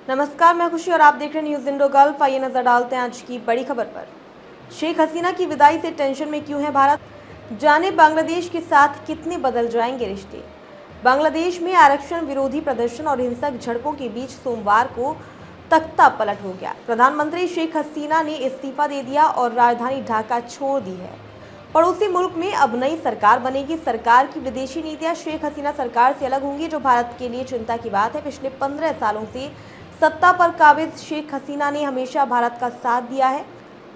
नमस्कार, मैं खुशी और आप देख रहे हैं न्यूज इंडो गल्फ। आइए नजर डालते हैं आज की बड़ी खबर पर। शेख हसीना की विदाई से टेंशन में क्यों है भारत, जाने बांग्लादेश के साथ कितने बदल जाएंगे रिश्ते। बांग्लादेश में आरक्षण विरोधी प्रदर्शन और हिंसक झड़पों के बीच सोमवार को तख्ता पलट हो गया। प्रधानमंत्री शेख हसीना ने इस्तीफा दे दिया और राजधानी ढाका छोड़ दी है। पड़ोसी मुल्क में अब नई सरकार बनेगी। सरकार की विदेशी नीतियां शेख हसीना सरकार से अलग होंगी, जो भारत के लिए चिंता की बात है। पिछले 15 सालों से सत्ता पर काबिज शेख हसीना ने हमेशा भारत का साथ दिया है।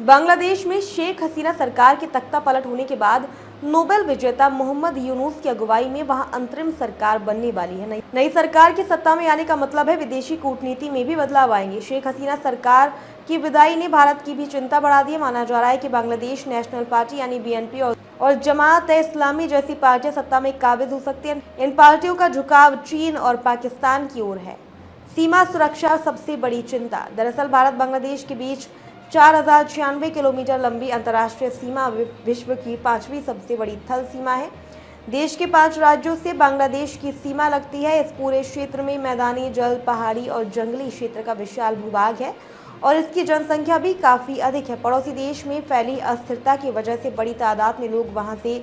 बांग्लादेश में शेख हसीना सरकार के तख्ता पलट होने के बाद नोबेल विजेता मोहम्मद यूनुस की अगुवाई में वहां अंतरिम सरकार बनने वाली है। नई सरकार के सत्ता में आने का मतलब है विदेशी कूटनीति में भी बदलाव आएंगे। शेख हसीना सरकार की विदाई ने भारत की भी चिंता बढ़ा दी है। माना जा रहा है कि बांग्लादेश नेशनल पार्टी यानी बीएनपी और जमात ए इस्लामी जैसी पार्टियां सत्ता में काबिज हो सकती हैं। इन पार्टियों का झुकाव चीन और पाकिस्तान की ओर है। सीमा सुरक्षा सबसे बड़ी चिंता। दरअसल भारत बांग्लादेश के बीच 4096 किलोमीटर लंबी अंतर्राष्ट्रीय सीमा विश्व की 5वीं सबसे बड़ी थल सीमा है। देश के 5 राज्यों से बांग्लादेश की सीमा लगती है। इस पूरे क्षेत्र में मैदानी, जल, पहाड़ी और जंगली क्षेत्र का विशाल भूभाग है और इसकी जनसंख्या भी काफ़ी अधिक है। पड़ोसी देश में फैली अस्थिरता की वजह से बड़ी तादाद में लोग वहां से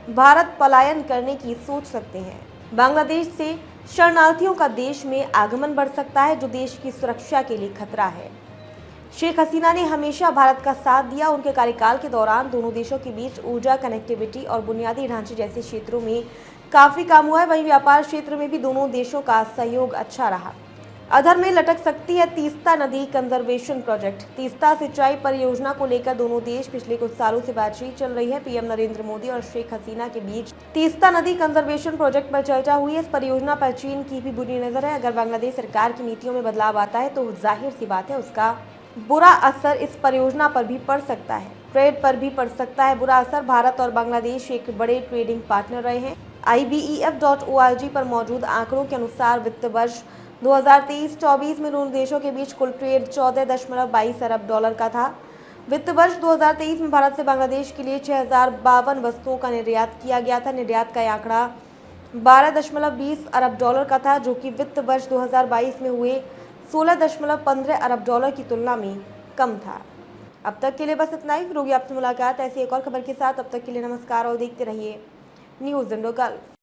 भारत पलायन करने की सोच सकते हैं। बांग्लादेश से शरणार्थियों का देश में आगमन बढ़ सकता है, जो देश की सुरक्षा के लिए खतरा है। शेख हसीना ने हमेशा भारत का साथ दिया। उनके कार्यकाल के दौरान दोनों देशों के बीच ऊर्जा, कनेक्टिविटी और बुनियादी ढांचे जैसे क्षेत्रों में काफी काम हुआ है। वहीं व्यापार क्षेत्र में भी दोनों देशों का सहयोग अच्छा रहा। अधर में लटक सकती है तीस्ता नदी कंजर्वेशन प्रोजेक्ट। तीस्ता सिंचाई परियोजना को लेकर दोनों देश पिछले कुछ सालों से बातचीत चल रही है। पीएम नरेंद्र मोदी और शेख हसीना के बीच तीस्ता नदी कंजर्वेशन प्रोजेक्ट पर चर्चा हुई है। इस परियोजना पर चीन की भी बुरी नजर है। अगर बांग्लादेश सरकार की नीतियों में बदलाव आता है तो जाहिर सी बात है उसका बुरा असर इस परियोजना पर भी पड़ सकता है। ट्रेड पर भी पड़ सकता है बुरा असर। भारत और बांग्लादेश एक बड़े ट्रेडिंग पार्टनर रहे हैं। IBEF.org पर मौजूद आंकड़ों के अनुसार वित्त वर्ष 2023-24 में दोनों देशों के बीच कुल ट्रेड 14.22 अरब डॉलर का था। वित्त वर्ष 2023 में भारत से बांग्लादेश के लिए 6052 वस्तुओं का निर्यात किया गया था। निर्यात का आंकड़ा 12.20 अरब डॉलर का था, जो कि वित्त वर्ष 2022 में हुए 16.15 अरब डॉलर की तुलना में कम था। अब तक के लिए बस इतना ही। फिर होगी आपसे मुलाकात ऐसी एक और खबर के साथ। अब तक के लिए नमस्कार और देखते रहिए न्यूज इंडो गल्फ।